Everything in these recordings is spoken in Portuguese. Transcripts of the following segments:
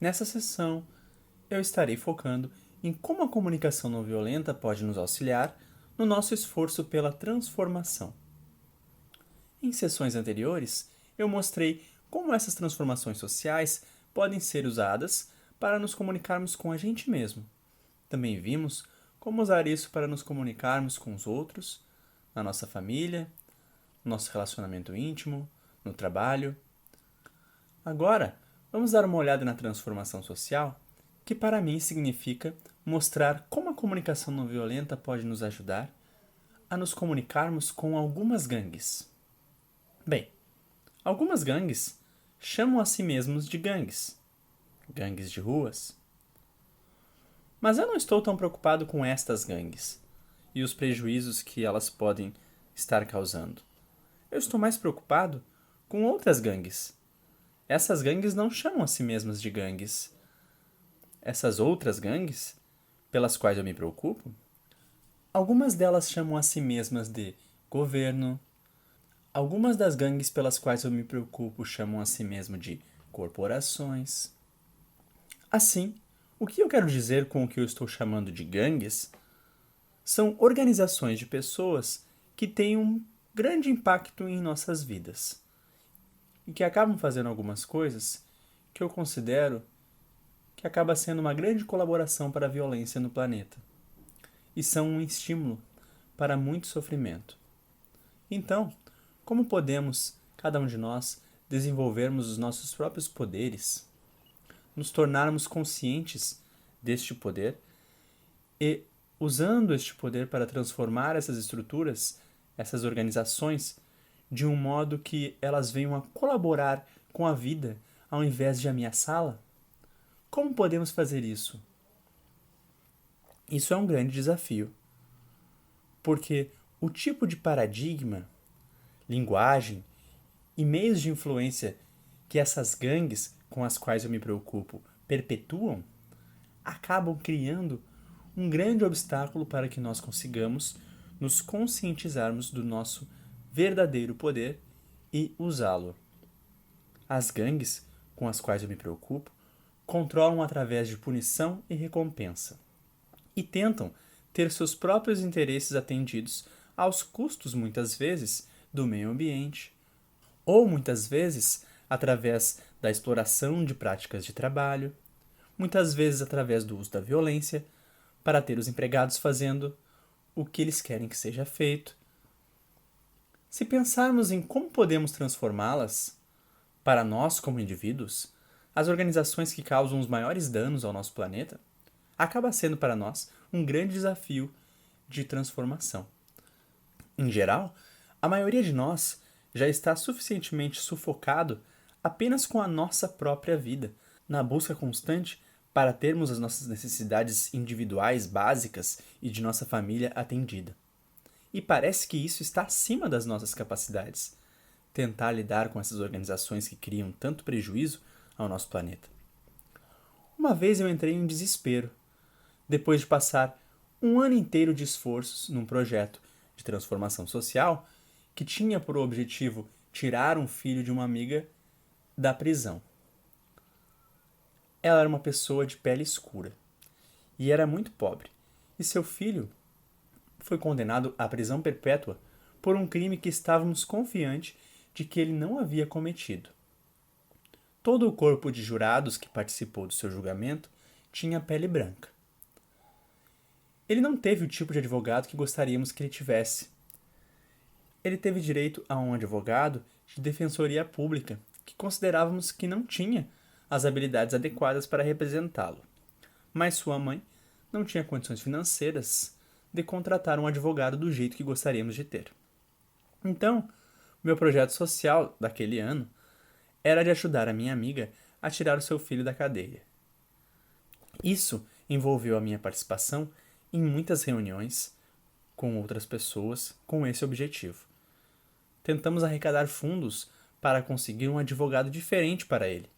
Nessa sessão, eu estarei focando em como a comunicação não violenta pode nos auxiliar no nosso esforço pela transformação. Em sessões anteriores, eu mostrei como essas transformações sociais podem ser usadas para nos comunicarmos com a gente mesmo. Também vimos como usar isso para nos comunicarmos com os outros, na nossa família, no nosso relacionamento íntimo, no trabalho. Agora, vamos dar uma olhada na transformação social, que para mim significa mostrar como a comunicação não violenta pode nos ajudar a nos comunicarmos com algumas gangues. Bem, algumas gangues chamam a si mesmos de gangues, gangues de ruas. Mas eu não estou tão preocupado com estas gangues e os prejuízos que elas podem estar causando. Eu estou mais preocupado com outras gangues. Essas gangues não chamam a si mesmas de gangues. Essas outras gangues, pelas quais eu me preocupo, algumas delas chamam a si mesmas de governo. Algumas das gangues pelas quais eu me preocupo chamam a si mesmo de corporações. Assim, o que eu quero dizer com o que eu estou chamando de gangues são organizações de pessoas que têm um grande impacto em nossas vidas e que acabam fazendo algumas coisas que eu considero que acaba sendo uma grande colaboração para a violência no planeta e são um estímulo para muito sofrimento. Então, como podemos, cada um de nós, desenvolvermos os nossos próprios poderes, nos tornarmos conscientes deste poder e, usando este poder para transformar essas estruturas, essas organizações, de um modo que elas venham a colaborar com a vida ao invés de ameaçá-la? Como podemos fazer isso? Isso é um grande desafio, porque o tipo de paradigma, linguagem e meios de influência que essas gangues com as quais eu me preocupo perpetuam acabam criando um grande obstáculo para que nós consigamos nos conscientizarmos do nosso verdadeiro poder e usá-lo. As gangues com as quais eu me preocupo controlam através de punição e recompensa e tentam ter seus próprios interesses atendidos aos custos, muitas vezes, do meio ambiente, ou muitas vezes através da exploração de práticas de trabalho, muitas vezes através do uso da violência, para ter os empregados fazendo o que eles querem que seja feito. Se pensarmos em como podemos transformá-las, para nós como indivíduos, as organizações que causam os maiores danos ao nosso planeta, acaba sendo para nós um grande desafio de transformação. Em geral, a maioria de nós já está suficientemente sufocado apenas com a nossa própria vida, na busca constante para termos as nossas necessidades individuais básicas e de nossa família atendida. E parece que isso está acima das nossas capacidades, tentar lidar com essas organizações que criam tanto prejuízo ao nosso planeta. Uma vez eu entrei em desespero, depois de passar um ano inteiro de esforços num projeto de transformação social que tinha por objetivo tirar um filho de uma amiga da prisão. Ela era uma pessoa de pele escura e era muito pobre, e seu filho foi condenado à prisão perpétua por um crime que estávamos confiantes de que ele não havia cometido. Todo o corpo de jurados que participou do seu julgamento tinha pele branca. Ele não teve o tipo de advogado que gostaríamos que ele tivesse. Ele teve direito a um advogado de defensoria pública, que considerávamos que não tinha as habilidades adequadas para representá-lo. Mas sua mãe não tinha condições financeiras de contratar um advogado do jeito que gostaríamos de ter. Então, meu projeto social daquele ano era de ajudar a minha amiga a tirar o seu filho da cadeia. Isso envolveu a minha participação em muitas reuniões com outras pessoas com esse objetivo. Tentamos arrecadar fundos para conseguir um advogado diferente para ele,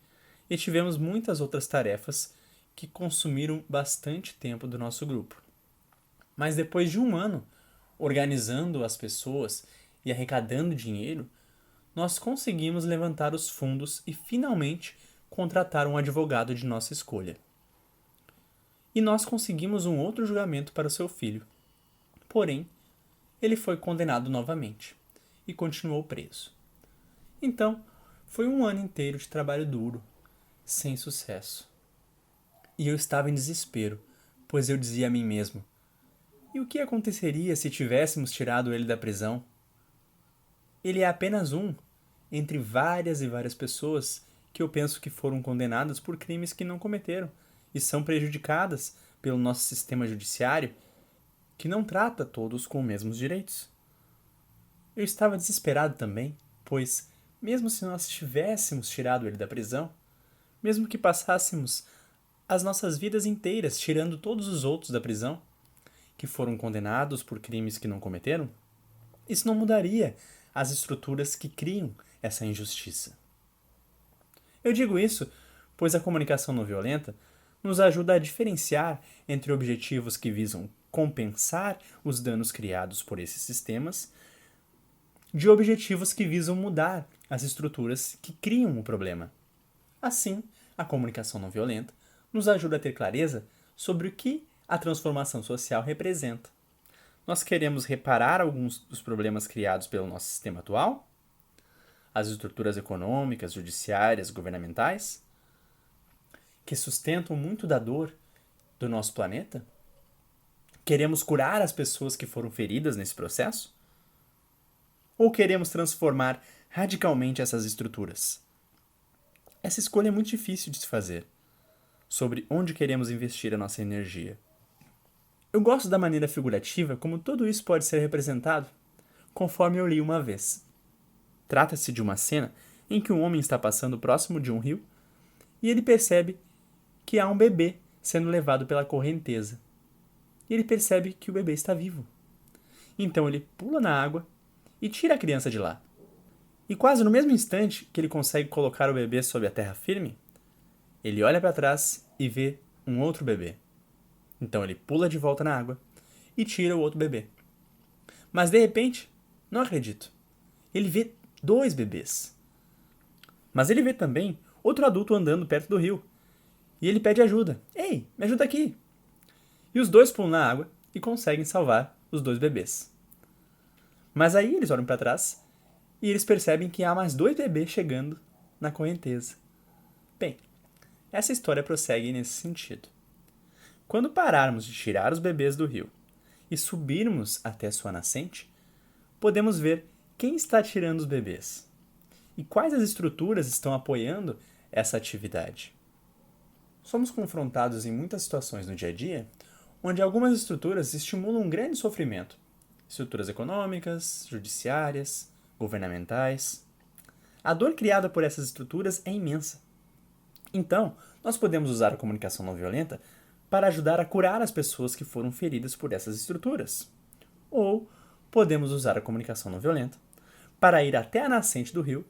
e tivemos muitas outras tarefas que consumiram bastante tempo do nosso grupo. Mas depois de um ano organizando as pessoas e arrecadando dinheiro, nós conseguimos levantar os fundos e finalmente contratar um advogado de nossa escolha. E nós conseguimos um outro julgamento para o seu filho. Porém, ele foi condenado novamente e continuou preso. Então, foi um ano inteiro de trabalho duro, sem sucesso. E eu estava em desespero, pois eu dizia a mim mesmo: e o que aconteceria se tivéssemos tirado ele da prisão? Ele é apenas um entre várias e várias pessoas que eu penso que foram condenadas por crimes que não cometeram e são prejudicadas pelo nosso sistema judiciário, que não trata todos com os mesmos direitos. Eu estava desesperado também, pois, mesmo se nós tivéssemos tirado ele da prisão, mesmo que passássemos as nossas vidas inteiras tirando todos os outros da prisão, que foram condenados por crimes que não cometeram, isso não mudaria as estruturas que criam essa injustiça. Eu digo isso pois a comunicação não violenta nos ajuda a diferenciar entre objetivos que visam compensar os danos criados por esses sistemas de objetivos que visam mudar as estruturas que criam o problema. Assim, a comunicação não violenta nos ajuda a ter clareza sobre o que a transformação social representa. Nós queremos reparar alguns dos problemas criados pelo nosso sistema atual? As estruturas econômicas, judiciárias, governamentais, que sustentam muito da dor do nosso planeta? Queremos curar as pessoas que foram feridas nesse processo? Ou queremos transformar radicalmente essas estruturas? Essa escolha é muito difícil de se fazer, sobre onde queremos investir a nossa energia. Eu gosto da maneira figurativa como tudo isso pode ser representado, conforme eu li uma vez. Trata-se de uma cena em que um homem está passando próximo de um rio e ele percebe que há um bebê sendo levado pela correnteza. E ele percebe que o bebê está vivo. Então ele pula na água e tira a criança de lá. E quase no mesmo instante que ele consegue colocar o bebê sob a terra firme, ele olha para trás e vê um outro bebê. Então ele pula de volta na água e tira o outro bebê. Mas de repente, não acredito, ele vê 2 bebês. Mas ele vê também outro adulto andando perto do rio. E ele pede ajuda. Ei, me ajuda aqui. E os 2 pulam na água e conseguem salvar os 2 bebês. Mas aí eles olham para trás e eles percebem que há mais 2 bebês chegando na correnteza. Bem, essa história prossegue nesse sentido. Quando pararmos de tirar os bebês do rio e subirmos até sua nascente, podemos ver quem está tirando os bebês e quais as estruturas estão apoiando essa atividade. Somos confrontados em muitas situações no dia a dia onde algumas estruturas estimulam um grande sofrimento. Estruturas econômicas, judiciárias, governamentais. A dor criada por essas estruturas é imensa. Então, nós podemos usar a comunicação não violenta para ajudar a curar as pessoas que foram feridas por essas estruturas. Ou podemos usar a comunicação não violenta para ir até a nascente do rio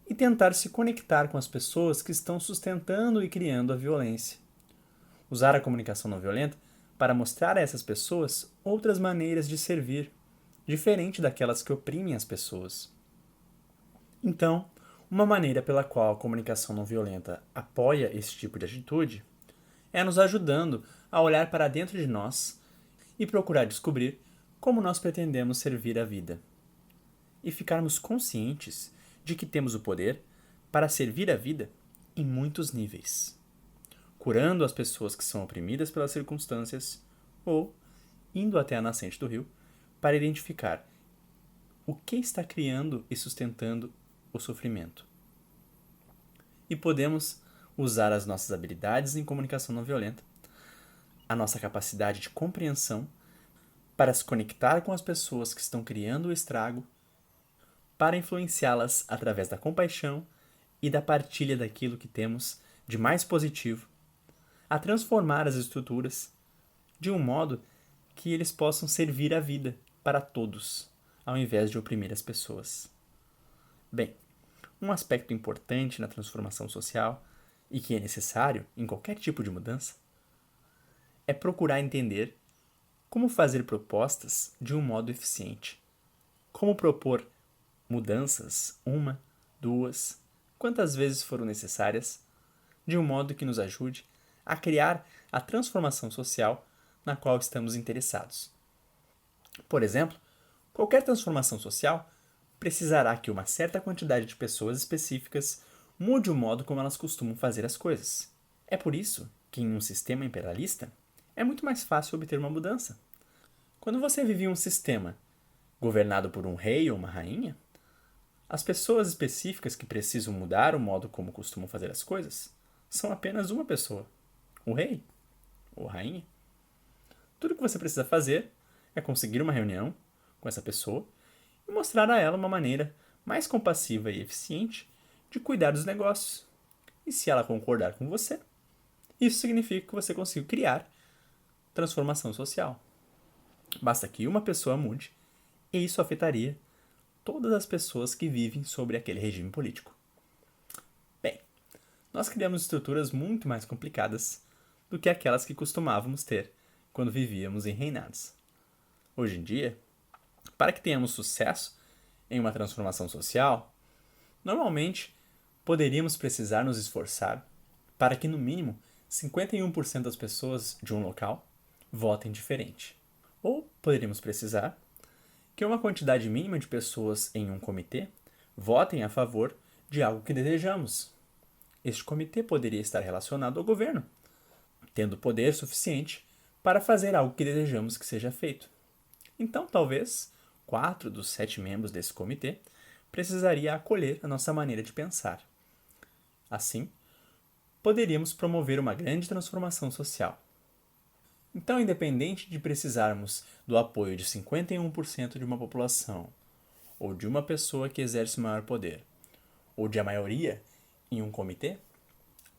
e tentar se conectar com as pessoas que estão sustentando e criando a violência. Usar a comunicação não violenta para mostrar a essas pessoas outras maneiras de servir, diferente daquelas que oprimem as pessoas. Então, uma maneira pela qual a comunicação não violenta apoia esse tipo de atitude é nos ajudando a olhar para dentro de nós e procurar descobrir como nós pretendemos servir a vida. E ficarmos conscientes de que temos o poder para servir a vida em muitos níveis, curando as pessoas que são oprimidas pelas circunstâncias ou indo até a nascente do rio para identificar o que está criando e sustentando o sofrimento. E podemos usar as nossas habilidades em comunicação não violenta, a nossa capacidade de compreensão para se conectar com as pessoas que estão criando o estrago, para influenciá-las através da compaixão e da partilha daquilo que temos de mais positivo, a transformar as estruturas de um modo que eles possam servir a vida para todos, ao invés de oprimir as pessoas. Bem, um aspecto importante na transformação social e que é necessário em qualquer tipo de mudança é procurar entender como fazer propostas de um modo eficiente. Como propor mudanças, 1, 2, quantas vezes foram necessárias, de um modo que nos ajude a criar a transformação social na qual estamos interessados. Por exemplo, qualquer transformação social precisará que uma certa quantidade de pessoas específicas mude o modo como elas costumam fazer as coisas. É por isso que, em um sistema imperialista, é muito mais fácil obter uma mudança. Quando você vive em um sistema governado por um rei ou uma rainha, as pessoas específicas que precisam mudar o modo como costumam fazer as coisas são apenas uma pessoa, o rei ou a rainha. Tudo o que você precisa fazer é conseguir uma reunião com essa pessoa e mostrar a ela uma maneira mais compassiva e eficiente de cuidar dos negócios. E se ela concordar com você, isso significa que você conseguiu criar transformação social. Basta que uma pessoa mude e isso afetaria todas as pessoas que vivem sobre aquele regime político. Bem, nós criamos estruturas muito mais complicadas do que aquelas que costumávamos ter quando vivíamos em reinados. Hoje em dia, para que tenhamos sucesso em uma transformação social, normalmente poderíamos precisar nos esforçar para que, no mínimo, 51% das pessoas de um local votem diferente. Ou poderíamos precisar que uma quantidade mínima de pessoas em um comitê votem a favor de algo que desejamos. Este comitê poderia estar relacionado ao governo, tendo poder suficiente para fazer algo que desejamos que seja feito. Então, talvez, 4 dos 7 membros desse comitê precisaria acolher a nossa maneira de pensar. Assim, poderíamos promover uma grande transformação social. Então, independente de precisarmos do apoio de 51% de uma população, ou de uma pessoa que exerce maior poder, ou de a maioria em um comitê,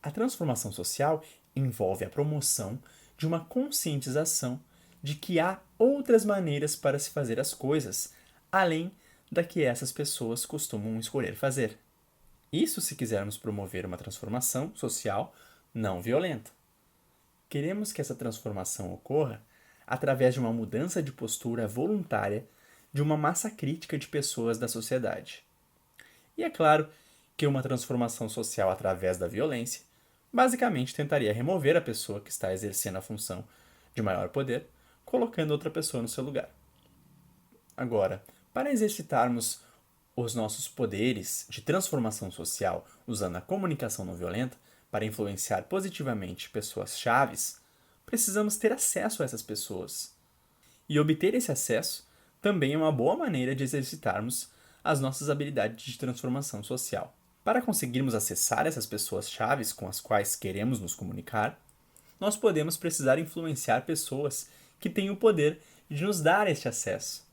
a transformação social envolve a promoção de uma conscientização de que há outras maneiras para se fazer as coisas, além da que essas pessoas costumam escolher fazer. Isso se quisermos promover uma transformação social não violenta. Queremos que essa transformação ocorra através de uma mudança de postura voluntária de uma massa crítica de pessoas da sociedade. E é claro que uma transformação social através da violência basicamente tentaria remover a pessoa que está exercendo a função de maior poder, colocando outra pessoa no seu lugar. Agora, para exercitarmos os nossos poderes de transformação social usando a comunicação não violenta para influenciar positivamente pessoas chaves, precisamos ter acesso a essas pessoas. E obter esse acesso também é uma boa maneira de exercitarmos as nossas habilidades de transformação social. Para conseguirmos acessar essas pessoas chaves com as quais queremos nos comunicar, nós podemos precisar influenciar pessoas que têm o poder de nos dar este acesso.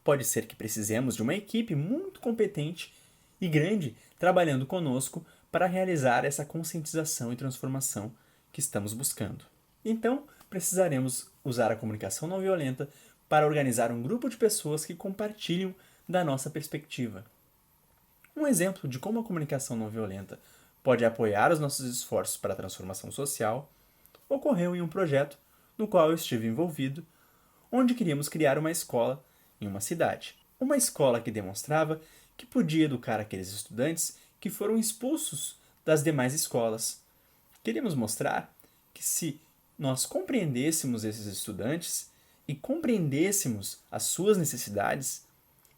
Pode ser que precisemos de uma equipe muito competente e grande trabalhando conosco para realizar essa conscientização e transformação que estamos buscando. Então, precisaremos usar a comunicação não violenta para organizar um grupo de pessoas que compartilham da nossa perspectiva. Um exemplo de como a comunicação não violenta pode apoiar os nossos esforços para a transformação social ocorreu em um projeto no qual eu estive envolvido, onde queríamos criar uma escola em uma cidade. Uma escola que demonstrava que podia educar aqueles estudantes que foram expulsos das demais escolas. Queríamos mostrar que se nós compreendêssemos esses estudantes e compreendêssemos as suas necessidades,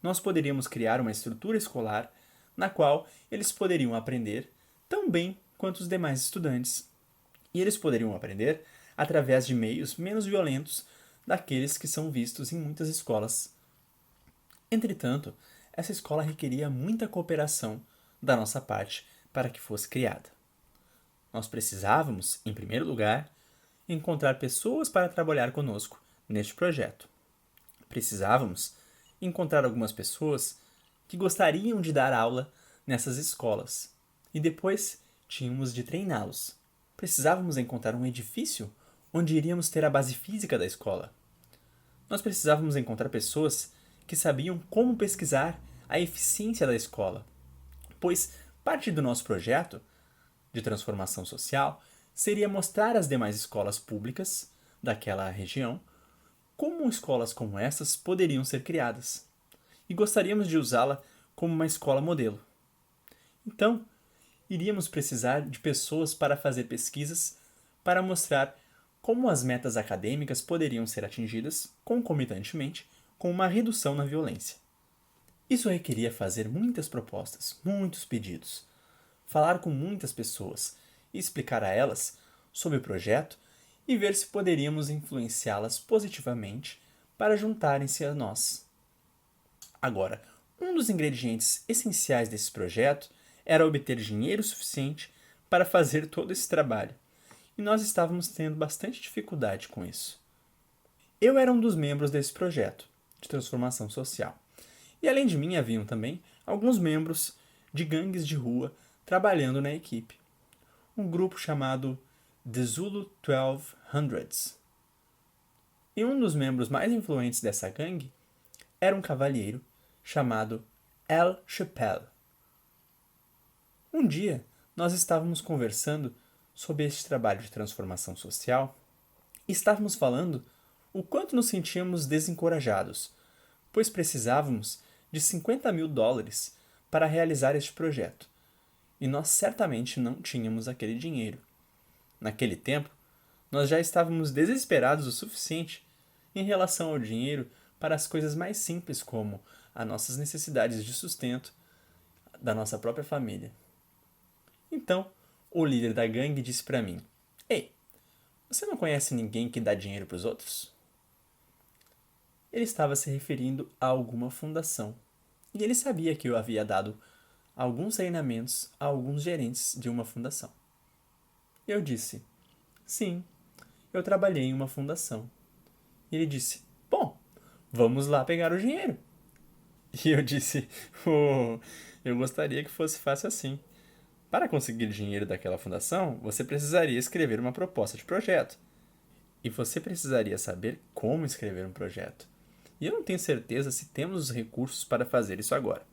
nós poderíamos criar uma estrutura escolar na qual eles poderiam aprender tão bem quanto os demais estudantes. E eles poderiam aprender através de meios menos violentos daqueles que são vistos em muitas escolas. Entretanto, essa escola requeria muita cooperação da nossa parte para que fosse criada. Nós precisávamos, em primeiro lugar, encontrar pessoas para trabalhar conosco neste projeto. Precisávamos encontrar algumas pessoas que gostariam de dar aula nessas escolas e depois tínhamos de treiná-los. Precisávamos encontrar um edifício onde iríamos ter a base física da escola. Nós precisávamos encontrar pessoas que sabiam como pesquisar a eficiência da escola, pois parte do nosso projeto de transformação social seria mostrar às demais escolas públicas daquela região como escolas como essas poderiam ser criadas, e gostaríamos de usá-la como uma escola modelo. Então, iríamos precisar de pessoas para fazer pesquisas para mostrar como as metas acadêmicas poderiam ser atingidas concomitantemente com uma redução na violência. Isso requeria fazer muitas propostas, muitos pedidos, falar com muitas pessoas e explicar a elas sobre o projeto e ver se poderíamos influenciá-las positivamente para juntarem-se a nós. Agora, um dos ingredientes essenciais desse projeto era obter dinheiro suficiente para fazer todo esse trabalho, e nós estávamos tendo bastante dificuldade com isso. Eu era um dos membros desse projeto de transformação social, e além de mim haviam também alguns membros de gangues de rua trabalhando na equipe, um grupo chamado The Zulu 1200s. E um dos membros mais influentes dessa gangue era um cavalheiro chamado El Chappelle. Um dia, nós estávamos conversando sobre este trabalho de transformação social e estávamos falando o quanto nos sentíamos desencorajados, pois precisávamos de $50.000 para realizar este projeto, e nós certamente não tínhamos aquele dinheiro. Naquele tempo, nós já estávamos desesperados o suficiente em relação ao dinheiro para as coisas mais simples como as nossas necessidades de sustento da nossa própria família. Então, o líder da gangue disse para mim: "Ei, você não conhece ninguém que dá dinheiro para os outros?" Ele estava se referindo a alguma fundação, e ele sabia que eu havia dado alguns treinamentos a alguns gerentes de uma fundação. Eu disse: "Sim, eu trabalhei em uma fundação." E ele disse: "Bom, vamos lá pegar o dinheiro." E eu disse: "Oh, eu gostaria que fosse fácil assim. Para conseguir dinheiro daquela fundação, você precisaria escrever uma proposta de projeto. E você precisaria saber como escrever um projeto. E eu não tenho certeza se temos os recursos para fazer isso agora.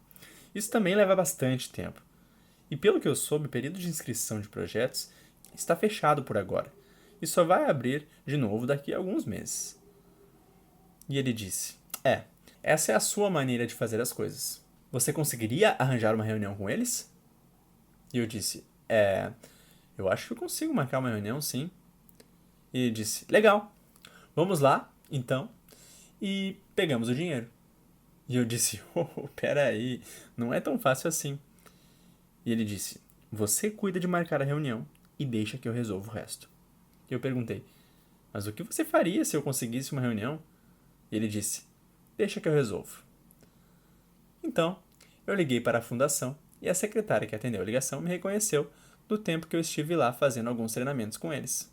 Isso também leva bastante tempo. E pelo que eu soube, o período de inscrição de projetos está fechado por agora. E só vai abrir de novo daqui a alguns meses." E ele disse: essa é a sua maneira de fazer as coisas. Você conseguiria arranjar uma reunião com eles?" E eu disse: eu acho que eu consigo marcar uma reunião, sim." E ele disse: "Legal, vamos lá, então." E pegamos o dinheiro. E eu disse: peraí, não é tão fácil assim." E ele disse: "Você cuida de marcar a reunião e deixa que eu resolvo o resto." E eu perguntei: "Mas o que você faria se eu conseguisse uma reunião?" E ele disse: "Deixa que eu resolvo." Então, eu liguei para a fundação e a secretária que atendeu a ligação me reconheceu do tempo que eu estive lá fazendo alguns treinamentos com eles.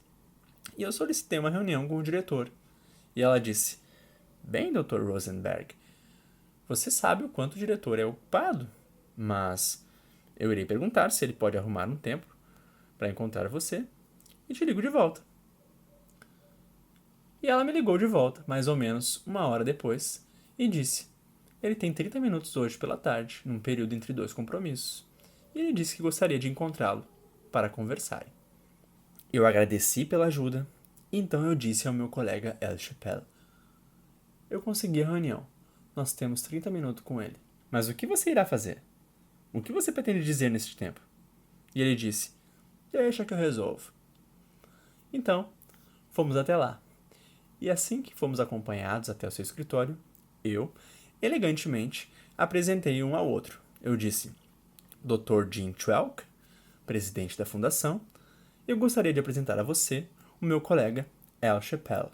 E eu solicitei uma reunião com o diretor. E ela disse: "Bem, Dr. Rosenberg, você sabe o quanto o diretor é ocupado, mas eu irei perguntar se ele pode arrumar um tempo para encontrar você e te ligo de volta." E ela me ligou de volta, mais ou menos uma hora depois, e disse: "Ele tem 30 minutos hoje pela tarde, num período entre dois compromissos." E ele disse que gostaria de encontrá-lo para conversarem. Eu agradeci pela ajuda, então eu disse ao meu colega El Chappelle: "Eu consegui a reunião. Nós temos 30 minutos com ele. Mas o que você irá fazer? O que você pretende dizer neste tempo?" E ele disse: "Deixa que eu resolvo." Então, fomos até lá. E assim que fomos acompanhados até o seu escritório, eu, elegantemente, apresentei um ao outro. Eu disse: "Dr. Jim Twelk, presidente da fundação, eu gostaria de apresentar a você o meu colega El Chappelle.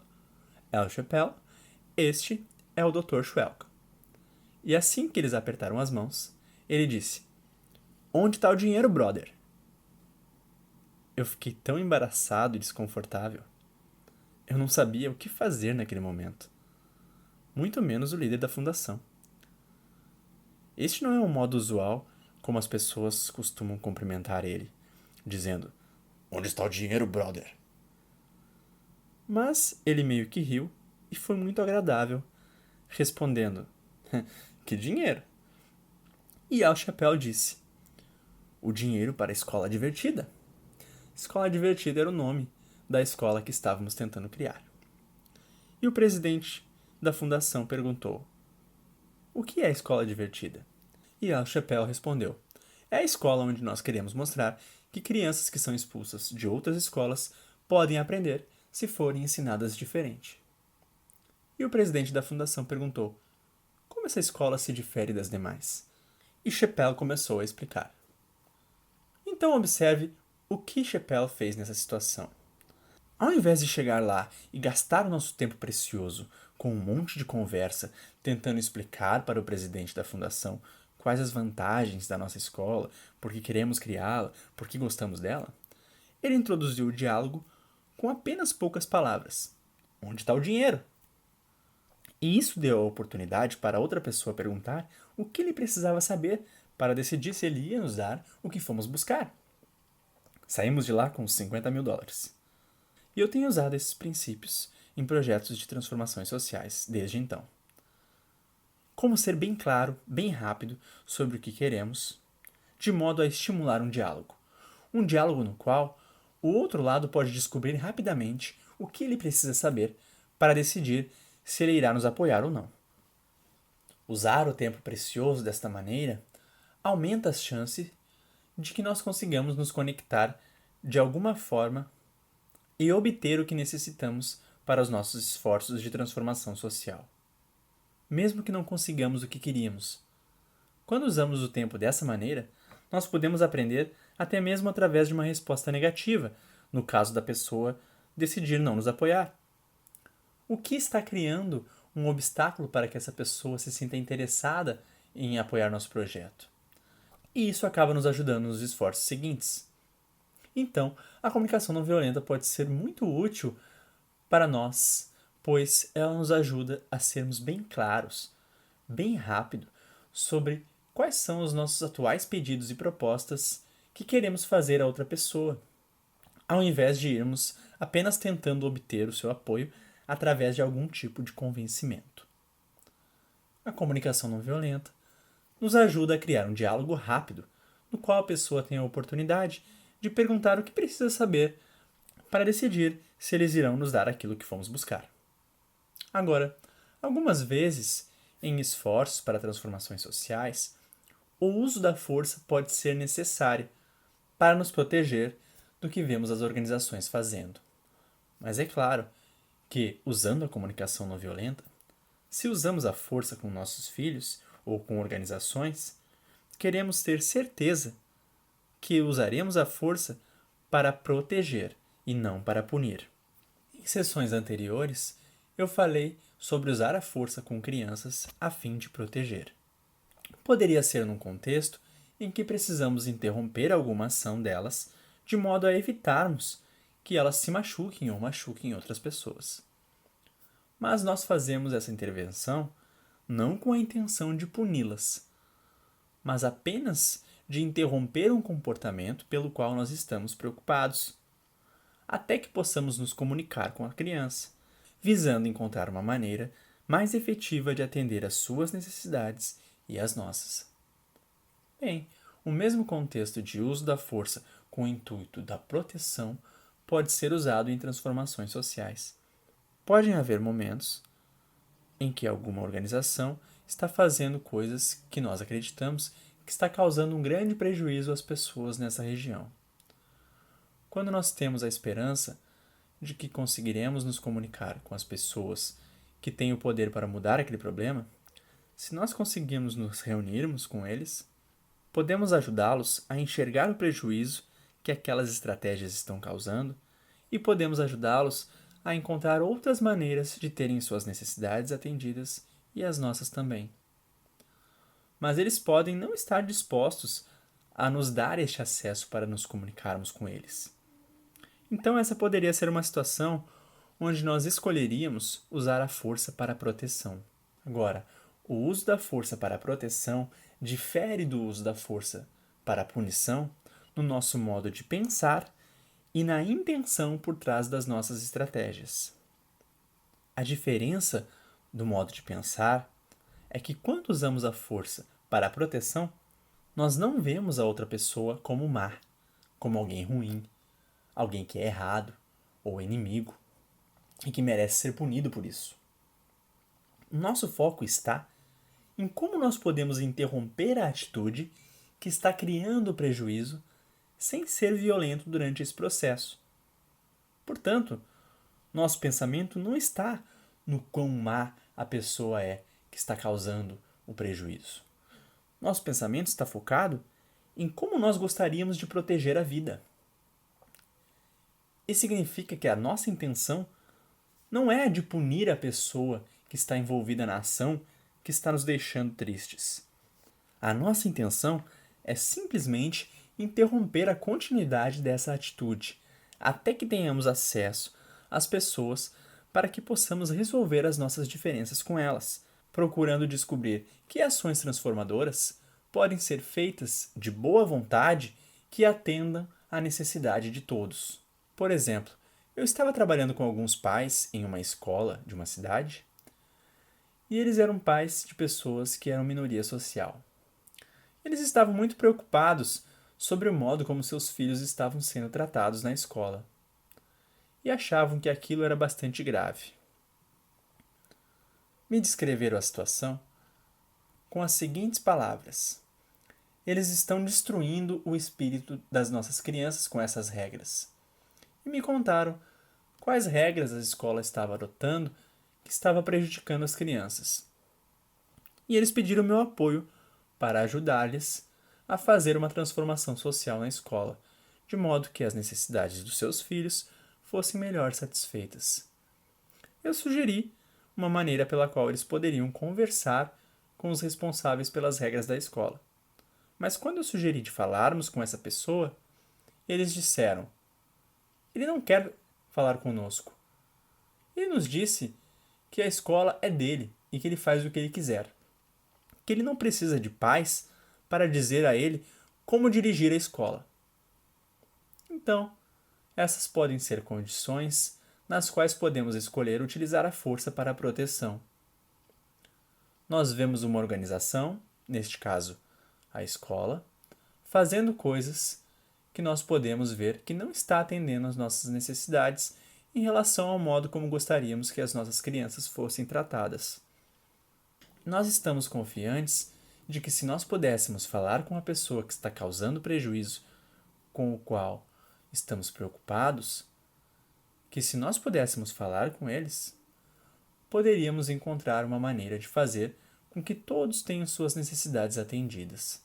El Chappelle, este é o Dr. Schwelk." E assim que eles apertaram as mãos, ele disse: "Onde está o dinheiro, brother?" Eu fiquei tão embaraçado e desconfortável. Eu não sabia o que fazer naquele momento. Muito menos o líder da fundação. Este não é um modo usual como as pessoas costumam cumprimentar ele, dizendo: "Onde está o dinheiro, brother?" Mas ele meio que riu e foi muito agradável, respondendo: "Que dinheiro?" E Al Chappelle disse: "O dinheiro para a escola divertida." Escola Divertida era o nome da escola que estávamos tentando criar. E o presidente da fundação perguntou: "O que é Escola Divertida?" E Al Chappelle respondeu: É a escola onde nós queremos mostrar que crianças que são expulsas de outras escolas podem aprender se forem ensinadas diferente. E o presidente da fundação perguntou: como essa escola se difere das demais? E Chappelle começou a explicar. Então observe o que Chappelle fez nessa situação. Ao invés de chegar lá e gastar o nosso tempo precioso com um monte de conversa tentando explicar para o presidente da fundação quais as vantagens da nossa escola, por que queremos criá-la, por que gostamos dela, ele introduziu o diálogo com apenas poucas palavras. Onde está o dinheiro? E isso deu a oportunidade para outra pessoa perguntar o que ele precisava saber para decidir se ele ia nos dar o que fomos buscar. Saímos de lá com US$ 50.000. E eu tenho usado esses princípios em projetos de transformações sociais desde então. Como ser bem claro, bem rápido sobre o que queremos, de modo a estimular um diálogo. Um diálogo no qual o outro lado pode descobrir rapidamente o que ele precisa saber para decidir se ele irá nos apoiar ou não. Usar o tempo precioso desta maneira aumenta as chances de que nós consigamos nos conectar de alguma forma e obter o que necessitamos para os nossos esforços de transformação social. Mesmo que não consigamos o que queríamos. Quando usamos o tempo dessa maneira, nós podemos aprender até mesmo através de uma resposta negativa, no caso da pessoa decidir não nos apoiar. O que está criando um obstáculo para que essa pessoa se sinta interessada em apoiar nosso projeto? E isso acaba nos ajudando nos esforços seguintes. Então, a comunicação não violenta pode ser muito útil para nós, pois ela nos ajuda a sermos bem claros, bem rápido, sobre quais são os nossos atuais pedidos e propostas que queremos fazer a outra pessoa, ao invés de irmos apenas tentando obter o seu apoio através de algum tipo de convencimento. A comunicação não violenta nos ajuda a criar um diálogo rápido, no qual a pessoa tem a oportunidade de perguntar o que precisa saber para decidir se eles irão nos dar aquilo que fomos buscar. Agora, algumas vezes, em esforços para transformações sociais, o uso da força pode ser necessário para nos proteger do que vemos as organizações fazendo. Mas é claro que, usando a comunicação não violenta, se usamos a força com nossos filhos ou com organizações, queremos ter certeza que usaremos a força para proteger e não para punir. Em sessões anteriores, eu falei sobre usar a força com crianças a fim de proteger. Poderia ser num contexto em que precisamos interromper alguma ação delas de modo a evitarmos que elas se machuquem ou machuquem outras pessoas. Mas nós fazemos essa intervenção não com a intenção de puni-las, mas apenas de interromper um comportamento pelo qual nós estamos preocupados, até que possamos nos comunicar com a criança, visando encontrar uma maneira mais efetiva de atender às suas necessidades e às nossas. Bem, o mesmo contexto de uso da força com o intuito da proteção pode ser usado em transformações sociais. Podem haver momentos em que alguma organização está fazendo coisas que nós acreditamos que está causando um grande prejuízo às pessoas nessa região. Quando nós temos a esperança de que conseguiremos nos comunicar com as pessoas que têm o poder para mudar aquele problema, se nós conseguirmos nos reunirmos com eles, podemos ajudá-los a enxergar o prejuízo que aquelas estratégias estão causando e podemos ajudá-los a encontrar outras maneiras de terem suas necessidades atendidas e as nossas também. Mas eles podem não estar dispostos a nos dar este acesso para nos comunicarmos com eles. Então essa poderia ser uma situação onde nós escolheríamos usar a força para a proteção. Agora, o uso da força para a proteção difere do uso da força para a punição no nosso modo de pensar e na intenção por trás das nossas estratégias. A diferença do modo de pensar é que quando usamos a força para a proteção, nós não vemos a outra pessoa como má, como alguém ruim, alguém que é errado ou inimigo e que merece ser punido por isso. O nosso foco está em como nós podemos interromper a atitude que está criando o prejuízo sem ser violento durante esse processo. Portanto, nosso pensamento não está no quão má a pessoa é que está causando o prejuízo. Nosso pensamento está focado em como nós gostaríamos de proteger a vida. Isso significa que a nossa intenção não é a de punir a pessoa que está envolvida na ação que está nos deixando tristes. A nossa intenção é simplesmente interromper a continuidade dessa atitude, até que tenhamos acesso às pessoas para que possamos resolver as nossas diferenças com elas, procurando descobrir que ações transformadoras podem ser feitas de boa vontade que atendam à necessidade de todos. Por exemplo, eu estava trabalhando com alguns pais em uma escola de uma cidade e eles eram pais de pessoas que eram minoria social. Eles estavam muito preocupados sobre o modo como seus filhos estavam sendo tratados na escola e achavam que aquilo era bastante grave. Me descreveram a situação com as seguintes palavras: eles estão destruindo o espírito das nossas crianças com essas regras. E me contaram quais regras a escola estava adotando que estava prejudicando as crianças. E eles pediram meu apoio para ajudar-lhes a fazer uma transformação social na escola, de modo que as necessidades dos seus filhos fossem melhor satisfeitas. Eu sugeri uma maneira pela qual eles poderiam conversar com os responsáveis pelas regras da escola. Mas quando eu sugeri de falarmos com essa pessoa, eles disseram: ele não quer falar conosco. Ele nos disse que a escola é dele e que ele faz o que ele quiser. Que ele não precisa de pais para dizer a ele como dirigir a escola. Então, essas podem ser condições nas quais podemos escolher utilizar a força para a proteção. Nós vemos uma organização, neste caso a escola, fazendo coisas que nós podemos ver que não está atendendo às nossas necessidades em relação ao modo como gostaríamos que as nossas crianças fossem tratadas. Nós estamos confiantes de que se nós pudéssemos falar com a pessoa que está causando prejuízo, com o qual estamos preocupados, que se nós pudéssemos falar com eles, poderíamos encontrar uma maneira de fazer com que todos tenham suas necessidades atendidas.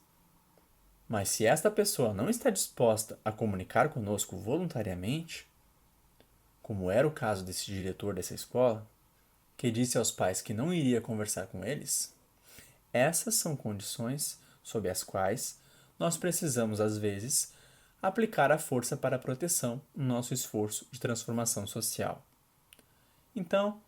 Mas se esta pessoa não está disposta a comunicar conosco voluntariamente, como era o caso desse diretor dessa escola, que disse aos pais que não iria conversar com eles, essas são condições sob as quais nós precisamos, às vezes, aplicar a força para a proteção no nosso esforço de transformação social. Então,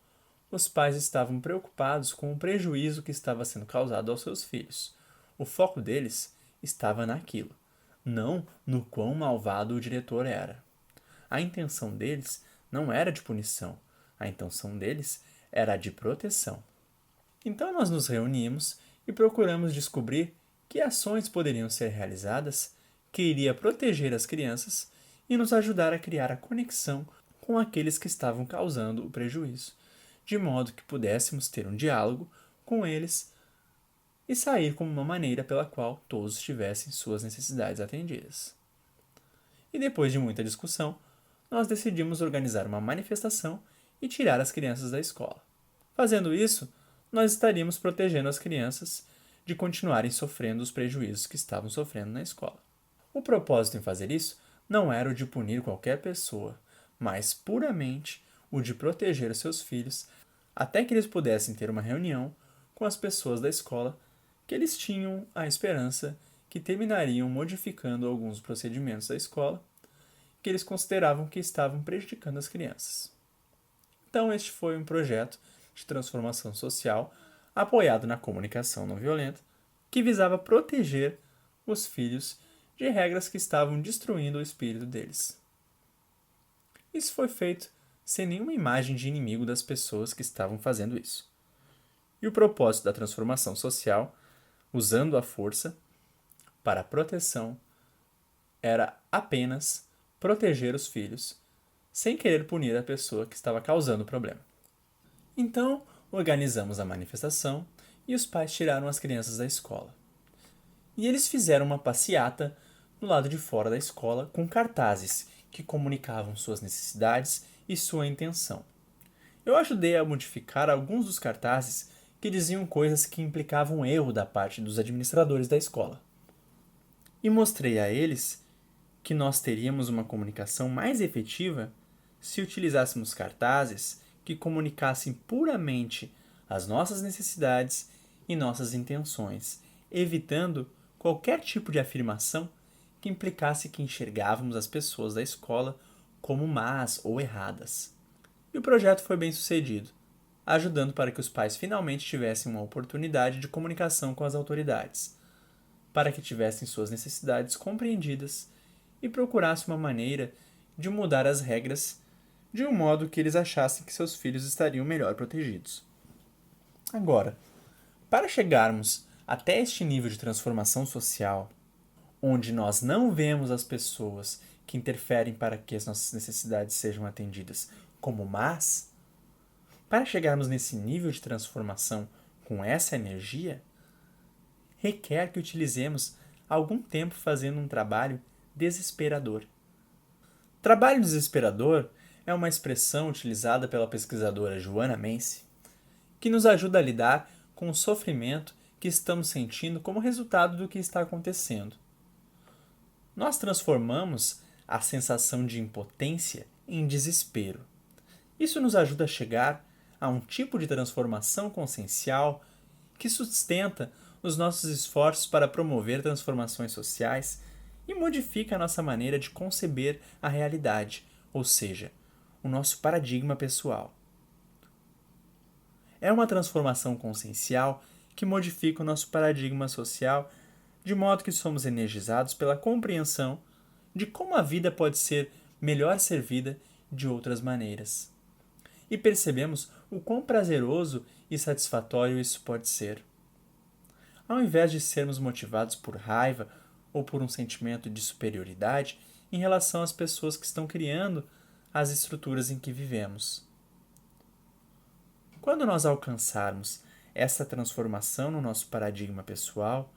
os pais estavam preocupados com o prejuízo que estava sendo causado aos seus filhos. O foco deles estava naquilo, não no quão malvado o diretor era. A intenção deles não era de punição, a intenção deles era a de proteção. Então nós nos reunimos e procuramos descobrir que ações poderiam ser realizadas que iria proteger as crianças e nos ajudar a criar a conexão com aqueles que estavam causando o prejuízo, de modo que pudéssemos ter um diálogo com eles e sair como uma maneira pela qual todos tivessem suas necessidades atendidas. E depois de muita discussão, nós decidimos organizar uma manifestação e tirar as crianças da escola. Fazendo isso, nós estaríamos protegendo as crianças de continuarem sofrendo os prejuízos que estavam sofrendo na escola. O propósito em fazer isso não era o de punir qualquer pessoa, mas puramente o de proteger os seus filhos até que eles pudessem ter uma reunião com as pessoas da escola que eles tinham a esperança que terminariam modificando alguns procedimentos da escola que eles consideravam que estavam prejudicando as crianças. Então este foi um projeto de transformação social apoiado na comunicação não violenta que visava proteger os filhos de regras que estavam destruindo o espírito deles. Isso foi feito sem nenhuma imagem de inimigo das pessoas que estavam fazendo isso. E o propósito da transformação social, usando a força para a proteção, era apenas proteger os filhos, sem querer punir a pessoa que estava causando o problema. Então, organizamos a manifestação e os pais tiraram as crianças da escola. E eles fizeram uma passeata do lado de fora da escola com cartazes que comunicavam suas necessidades e sua intenção. Eu ajudei a modificar alguns dos cartazes que diziam coisas que implicavam erro da parte dos administradores da escola. E mostrei a eles que nós teríamos uma comunicação mais efetiva se utilizássemos cartazes que comunicassem puramente as nossas necessidades e nossas intenções, evitando qualquer tipo de afirmação que implicasse que enxergávamos as pessoas da escola como más ou erradas. E o projeto foi bem sucedido, ajudando para que os pais finalmente tivessem uma oportunidade de comunicação com as autoridades, para que tivessem suas necessidades compreendidas e procurassem uma maneira de mudar as regras de um modo que eles achassem que seus filhos estariam melhor protegidos. Agora, para chegarmos até este nível de transformação social, onde nós não vemos as pessoas que interferem para que as nossas necessidades sejam atendidas como más, para chegarmos nesse nível de transformação com essa energia, requer que utilizemos algum tempo fazendo um trabalho desesperador. Trabalho desesperador é uma expressão utilizada pela pesquisadora Joanna Macy, que nos ajuda a lidar com o sofrimento que estamos sentindo como resultado do que está acontecendo. Nós transformamos a sensação de impotência em desespero. Isso nos ajuda a chegar a um tipo de transformação consciencial que sustenta os nossos esforços para promover transformações sociais e modifica a nossa maneira de conceber a realidade, ou seja, o nosso paradigma pessoal. É uma transformação consciencial que modifica o nosso paradigma social de modo que somos energizados pela compreensão de como a vida pode ser melhor servida de outras maneiras. E percebemos o quão prazeroso e satisfatório isso pode ser. Ao invés de sermos motivados por raiva ou por um sentimento de superioridade em relação às pessoas que estão criando as estruturas em que vivemos. Quando nós alcançarmos essa transformação no nosso paradigma pessoal,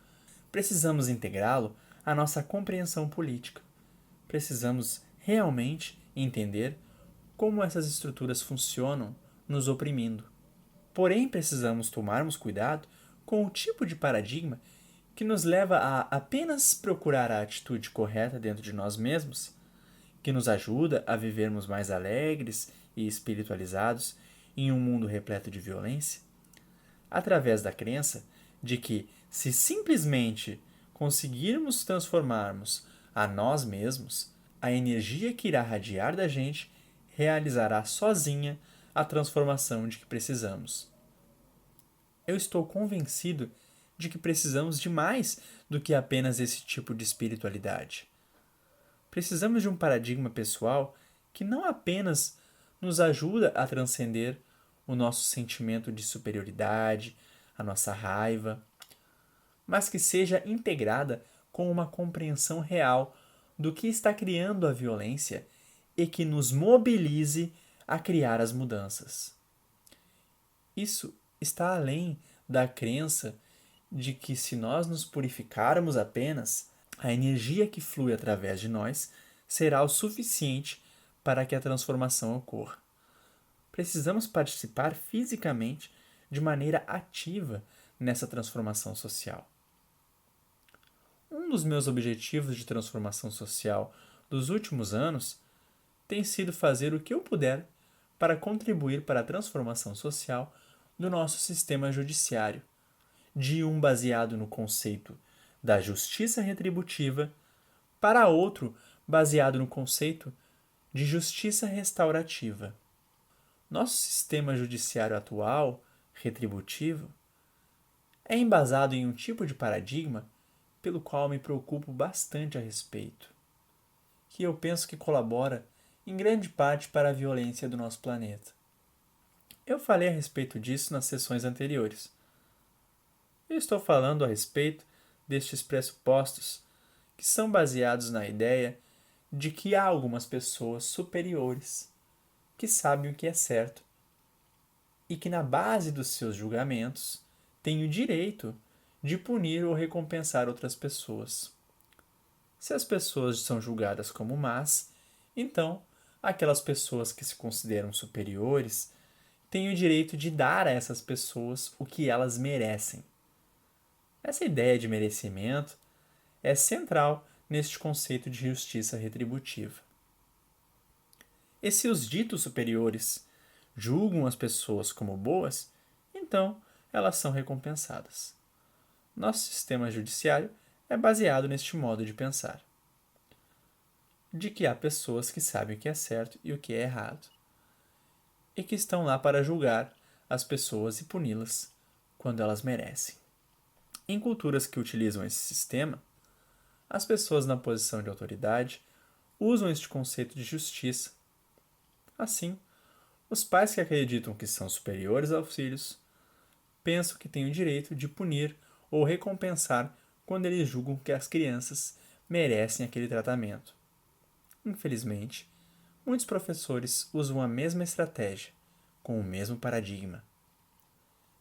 precisamos integrá-lo à nossa compreensão política. Precisamos realmente entender como essas estruturas funcionam nos oprimindo. Porém, precisamos tomarmos cuidado com o tipo de paradigma que nos leva a apenas procurar a atitude correta dentro de nós mesmos, que nos ajuda a vivermos mais alegres e espiritualizados em um mundo repleto de violência, através da crença de que, se simplesmente conseguirmos transformarmos a nós mesmos, a energia que irá radiar da gente realizará sozinha a transformação de que precisamos. Eu estou convencido de que precisamos de mais do que apenas esse tipo de espiritualidade. Precisamos de um paradigma pessoal que não apenas nos ajuda a transcender o nosso sentimento de superioridade, a nossa raiva, mas que seja integrada com uma compreensão real do que está criando a violência e que nos mobilize a criar as mudanças. Isso está além da crença de que, se nós nos purificarmos apenas, a energia que flui através de nós será o suficiente para que a transformação ocorra. Precisamos participar fisicamente de maneira ativa nessa transformação social. Um dos meus objetivos de transformação social dos últimos anos tem sido fazer o que eu puder para contribuir para a transformação social do nosso sistema judiciário, de um baseado no conceito da justiça retributiva para outro baseado no conceito de justiça restaurativa. Nosso sistema judiciário atual, retributivo, é embasado em um tipo de paradigma pelo qual me preocupo bastante a respeito, que eu penso que colabora em grande parte para a violência do nosso planeta. Eu falei a respeito disso nas sessões anteriores. Eu estou falando a respeito destes pressupostos que são baseados na ideia de que há algumas pessoas superiores que sabem o que é certo e que, na base dos seus julgamentos, têm o direito de punir ou recompensar outras pessoas. Se as pessoas são julgadas como más, então aquelas pessoas que se consideram superiores têm o direito de dar a essas pessoas o que elas merecem. Essa ideia de merecimento é central neste conceito de justiça retributiva. E se os ditos superiores julgam as pessoas como boas, então elas são recompensadas. Nosso sistema judiciário é baseado neste modo de pensar, de que há pessoas que sabem o que é certo e o que é errado, e que estão lá para julgar as pessoas e puni-las quando elas merecem. Em culturas que utilizam esse sistema, as pessoas na posição de autoridade usam este conceito de justiça. Assim, os pais que acreditam que são superiores aos filhos pensam que têm o direito de punir ou recompensar quando eles julgam que as crianças merecem aquele tratamento. Infelizmente, muitos professores usam a mesma estratégia, com o mesmo paradigma,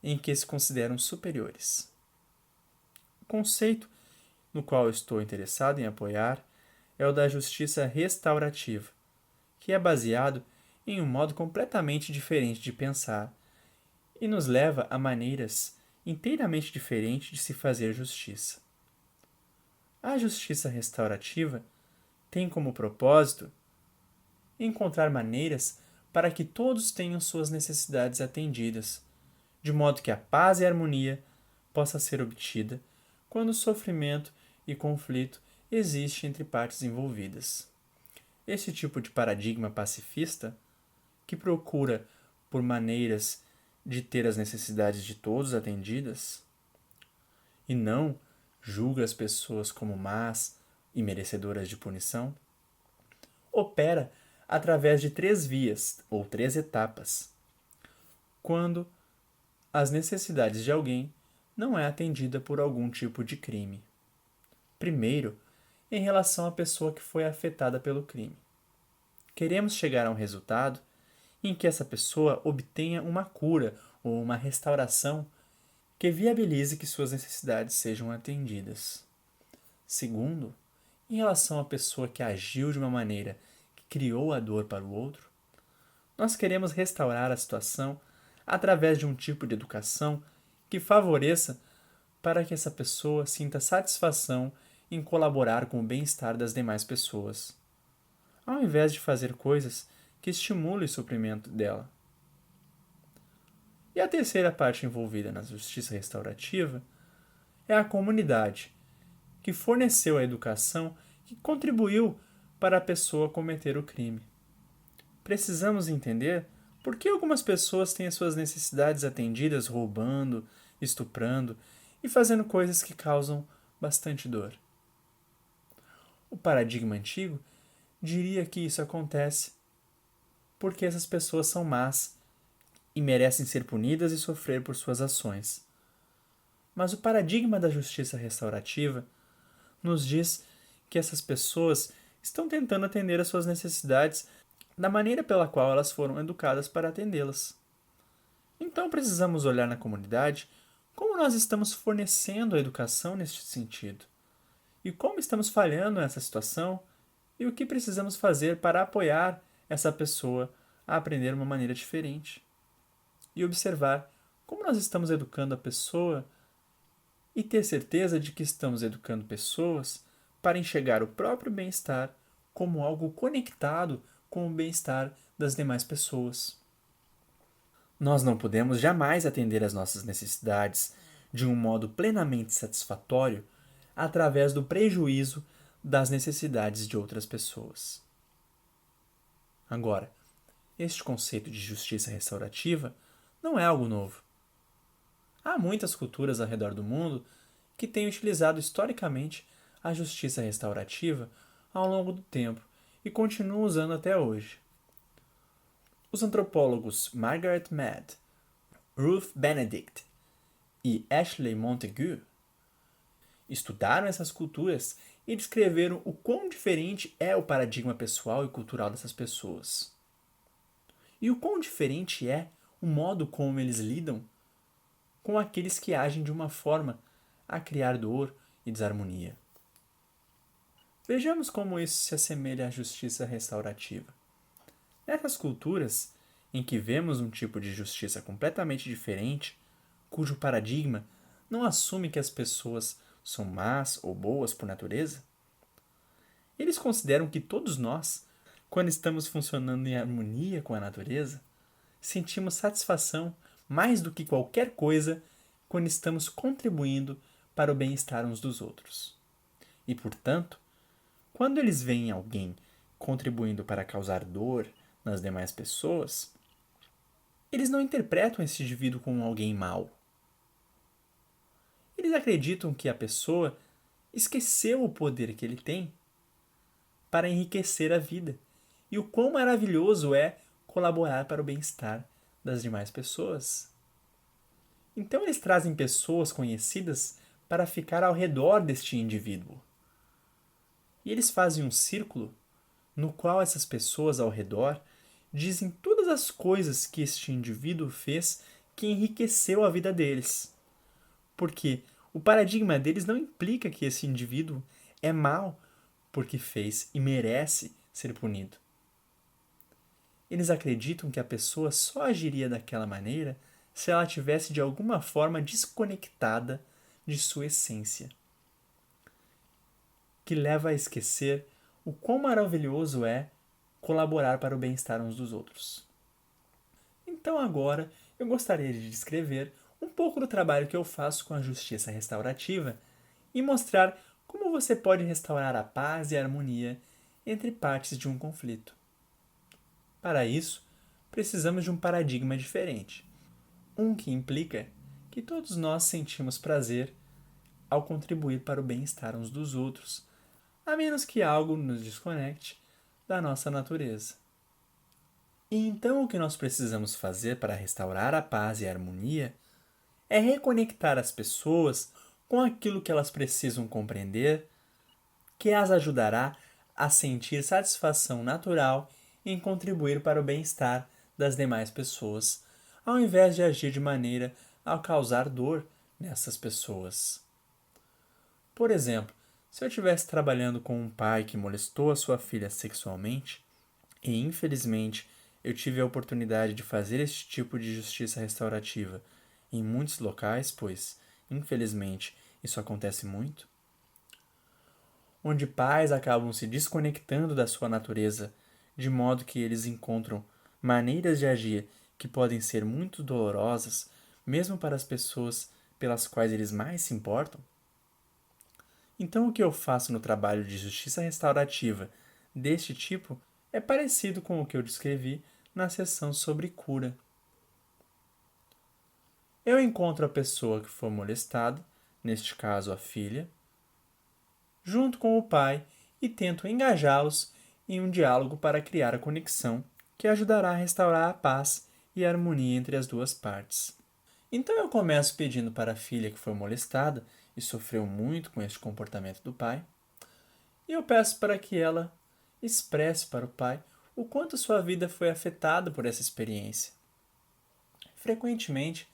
em que se consideram superiores. O conceito no qual eu estou interessado em apoiar é o da justiça restaurativa, que é baseado em um modo completamente diferente de pensar e nos leva a maneiras inteiramente diferentes de se fazer justiça. A justiça restaurativa tem como propósito encontrar maneiras para que todos tenham suas necessidades atendidas, de modo que a paz e a harmonia possa ser obtida quando o sofrimento e conflito existem entre partes envolvidas. Esse tipo de paradigma pacifista, que procura por maneiras de ter as necessidades de todos atendidas, e não julga as pessoas como más e merecedoras de punição, opera através de 3 vias ou 3 etapas. Quando as necessidades de alguém não é atendida por algum tipo de crime. Primeiro, em relação à pessoa que foi afetada pelo crime. Queremos chegar a um resultado em que essa pessoa obtenha uma cura ou uma restauração que viabilize que suas necessidades sejam atendidas. Segundo, em relação à pessoa que agiu de uma maneira que criou a dor para o outro, nós queremos restaurar a situação através de um tipo de educação que favoreça para que essa pessoa sinta satisfação em colaborar com o bem-estar das demais pessoas, ao invés de fazer coisas que estimulem o sofrimento dela. E a terceira parte envolvida na justiça restaurativa é a comunidade, que forneceu a educação que contribuiu para a pessoa cometer o crime. Precisamos entender por que algumas pessoas têm as suas necessidades atendidas roubando, estuprando e fazendo coisas que causam bastante dor. O paradigma antigo diria que isso acontece porque essas pessoas são más e merecem ser punidas e sofrer por suas ações. Mas o paradigma da justiça restaurativa nos diz que essas pessoas estão tentando atender às suas necessidades da maneira pela qual elas foram educadas para atendê-las. Então precisamos olhar na comunidade como nós estamos fornecendo a educação neste sentido, e como estamos falhando nessa situação, e o que precisamos fazer para apoiar essa pessoa a aprender uma maneira diferente. E observar como nós estamos educando a pessoa e ter certeza de que estamos educando pessoas para enxergar o próprio bem-estar como algo conectado com o bem-estar das demais pessoas. Nós não podemos jamais atender às nossas necessidades de um modo plenamente satisfatório através do prejuízo das necessidades de outras pessoas. Agora, este conceito de justiça restaurativa não é algo novo. Há muitas culturas ao redor do mundo que têm utilizado historicamente a justiça restaurativa ao longo do tempo e continuam usando até hoje. Os antropólogos Margaret Mead, Ruth Benedict e Ashley Montagu estudaram essas culturas e descreveram o quão diferente é o paradigma pessoal e cultural dessas pessoas. E o quão diferente é o modo como eles lidam com aqueles que agem de uma forma a criar dor e desarmonia. Vejamos como isso se assemelha à justiça restaurativa. Nessas culturas, em que vemos um tipo de justiça completamente diferente, cujo paradigma não assume que as pessoas são más ou boas por natureza, eles consideram que todos nós, quando estamos funcionando em harmonia com a natureza, sentimos satisfação mais do que qualquer coisa quando estamos contribuindo para o bem-estar uns dos outros. E, portanto, quando eles veem alguém contribuindo para causar dor nas demais pessoas, eles não interpretam esse indivíduo como alguém mau. Eles acreditam que a pessoa esqueceu o poder que ele tem para enriquecer a vida e o quão maravilhoso é colaborar para o bem-estar das demais pessoas. Então eles trazem pessoas conhecidas para ficar ao redor deste indivíduo. E eles fazem um círculo no qual essas pessoas ao redor dizem todas as coisas que este indivíduo fez que enriqueceu a vida deles. Porque o paradigma deles não implica que esse indivíduo é mau porque fez e merece ser punido. Eles acreditam que a pessoa só agiria daquela maneira se ela tivesse de alguma forma desconectada de sua essência, que leva a esquecer o quão maravilhoso é colaborar para o bem-estar uns dos outros. Então agora eu gostaria de descrever um pouco do trabalho que eu faço com a justiça restaurativa e mostrar como você pode restaurar a paz e a harmonia entre partes de um conflito. Para isso, precisamos de um paradigma diferente, um que implica que todos nós sentimos prazer ao contribuir para o bem-estar uns dos outros, a menos que algo nos desconecte da nossa natureza. E então o que nós precisamos fazer para restaurar a paz e a harmonia é reconectar as pessoas com aquilo que elas precisam compreender, que as ajudará a sentir satisfação natural em contribuir para o bem-estar das demais pessoas, ao invés de agir de maneira a causar dor nessas pessoas. Por exemplo, se eu estivesse trabalhando com um pai que molestou a sua filha sexualmente, e infelizmente eu tive a oportunidade de fazer este tipo de justiça restaurativa em muitos locais, pois, infelizmente, isso acontece muito, onde pais acabam se desconectando da sua natureza, de modo que eles encontram maneiras de agir que podem ser muito dolorosas, mesmo para as pessoas pelas quais eles mais se importam. Então, o que eu faço no trabalho de justiça restaurativa deste tipo é parecido com o que eu descrevi na sessão sobre cura. Eu encontro a pessoa que foi molestada, neste caso a filha, junto com o pai e tento engajá-los em um diálogo para criar a conexão que ajudará a restaurar a paz e a harmonia entre as duas partes. Então eu começo pedindo para a filha que foi molestada e sofreu muito com este comportamento do pai, e eu peço para que ela expresse para o pai o quanto sua vida foi afetada por essa experiência. Frequentemente,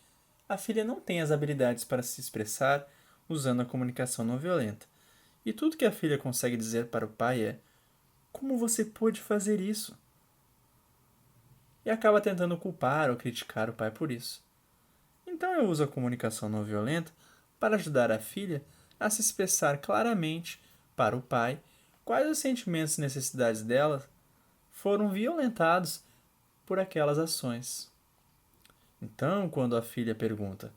a filha não tem as habilidades para se expressar usando a comunicação não violenta, e tudo que a filha consegue dizer para o pai é: "Como você pôde fazer isso?" E acaba tentando culpar ou criticar o pai por isso. Então eu uso a comunicação não violenta para ajudar a filha a se expressar claramente para o pai quais os sentimentos e necessidades dela foram violentados por aquelas ações. Então, quando a filha pergunta: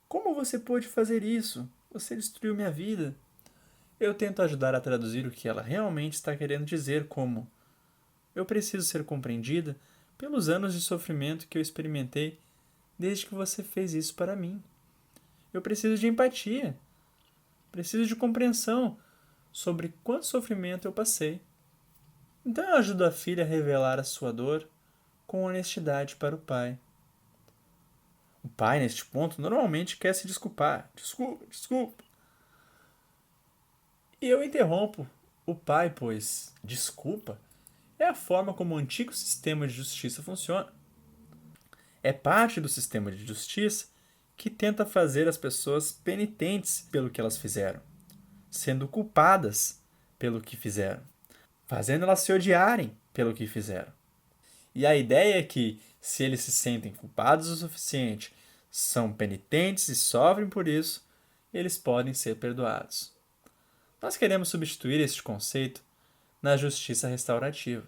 "Como você pôde fazer isso? Você destruiu minha vida." Eu tento ajudar a traduzir o que ela realmente está querendo dizer como: "Eu preciso ser compreendida pelos anos de sofrimento que eu experimentei desde que você fez isso para mim. Eu preciso de empatia. Preciso de compreensão sobre quanto sofrimento eu passei." Então eu ajudo a filha a revelar a sua dor com honestidade para o pai. O pai, neste ponto, normalmente quer se desculpar. "Desculpa, desculpa." E eu interrompo o pai, pois desculpa é a forma como o antigo sistema de justiça funciona. É parte do sistema de justiça que tenta fazer as pessoas penitentes pelo que elas fizeram, sendo culpadas pelo que fizeram, fazendo elas se odiarem pelo que fizeram. E a ideia é que, se eles se sentem culpados o suficiente, são penitentes e sofrem por isso, eles podem ser perdoados. Nós queremos substituir este conceito na justiça restaurativa.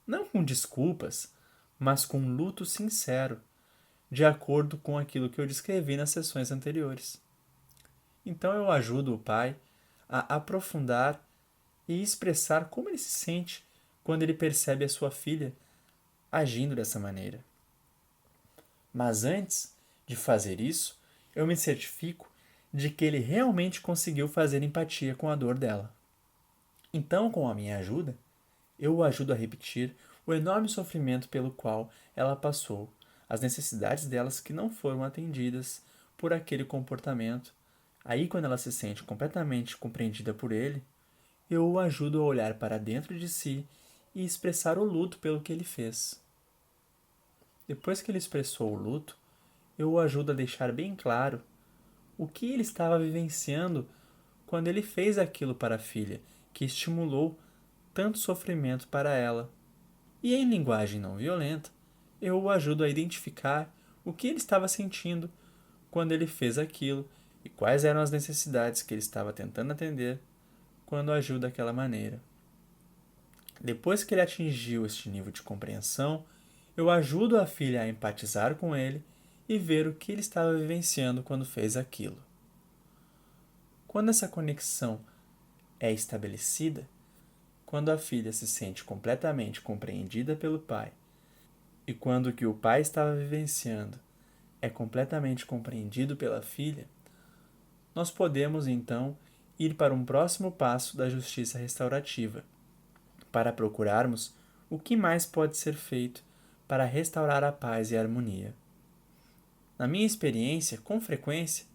Não com desculpas, mas com luto sincero, de acordo com aquilo que eu descrevi nas sessões anteriores. Então eu ajudo o pai a aprofundar e expressar como ele se sente quando ele percebe a sua filha agindo dessa maneira. Mas antes de fazer isso, eu me certifico de que ele realmente conseguiu fazer empatia com a dor dela. Então, com a minha ajuda, eu o ajudo a repetir o enorme sofrimento pelo qual ela passou, as necessidades delas que não foram atendidas por aquele comportamento. Aí, quando ela se sente completamente compreendida por ele, eu o ajudo a olhar para dentro de si e expressar o luto pelo que ele fez. Depois que ele expressou o luto, eu o ajudo a deixar bem claro o que ele estava vivenciando quando ele fez aquilo para a filha, que estimulou tanto sofrimento para ela. E em linguagem não violenta, eu o ajudo a identificar o que ele estava sentindo quando ele fez aquilo e quais eram as necessidades que ele estava tentando atender quando agiu daquela maneira. Depois que ele atingiu este nível de compreensão, eu ajudo a filha a empatizar com ele e ver o que ele estava vivenciando quando fez aquilo. Quando essa conexão é estabelecida, quando a filha se sente completamente compreendida pelo pai e quando o que o pai estava vivenciando é completamente compreendido pela filha, nós podemos então ir para um próximo passo da justiça restaurativa, para procurarmos o que mais pode ser feito para restaurar a paz e a harmonia. Na minha experiência, com frequência,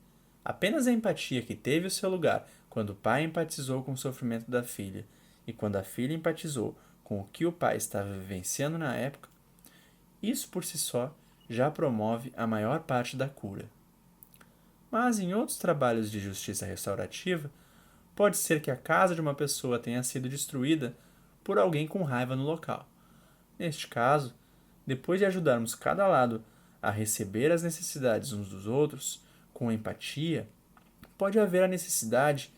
apenas a empatia que teve o seu lugar quando o pai empatizou com o sofrimento da filha e quando a filha empatizou com o que o pai estava vivenciando na época, isso por si só já promove a maior parte da cura. Mas em outros trabalhos de justiça restaurativa, pode ser que a casa de uma pessoa tenha sido destruída por alguém com raiva no local. Neste caso, depois de ajudarmos cada lado a receber as necessidades uns dos outros com empatia, pode haver a necessidade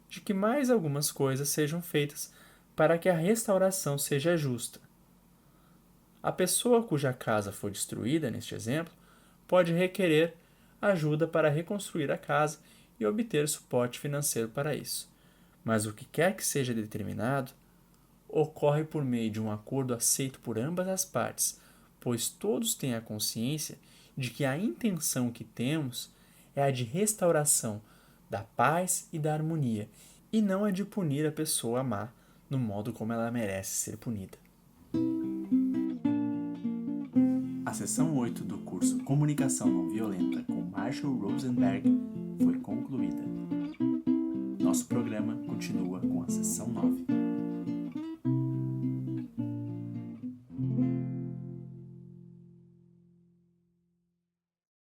de que mais algumas coisas sejam feitas para que a restauração seja justa. A pessoa cuja casa foi destruída, neste exemplo, pode requerer ajuda para reconstruir a casa e obter suporte financeiro para isso. Mas o que quer que seja determinado, ocorre por meio de um acordo aceito por ambas as partes, pois todos têm a consciência de que a intenção que temos é a de restauração da paz e da harmonia, e não a de punir a pessoa má no modo como ela merece ser punida. A sessão 8 do curso Comunicação Não Violenta com Marshall Rosenberg foi concluída. Nosso programa continua com a sessão 9.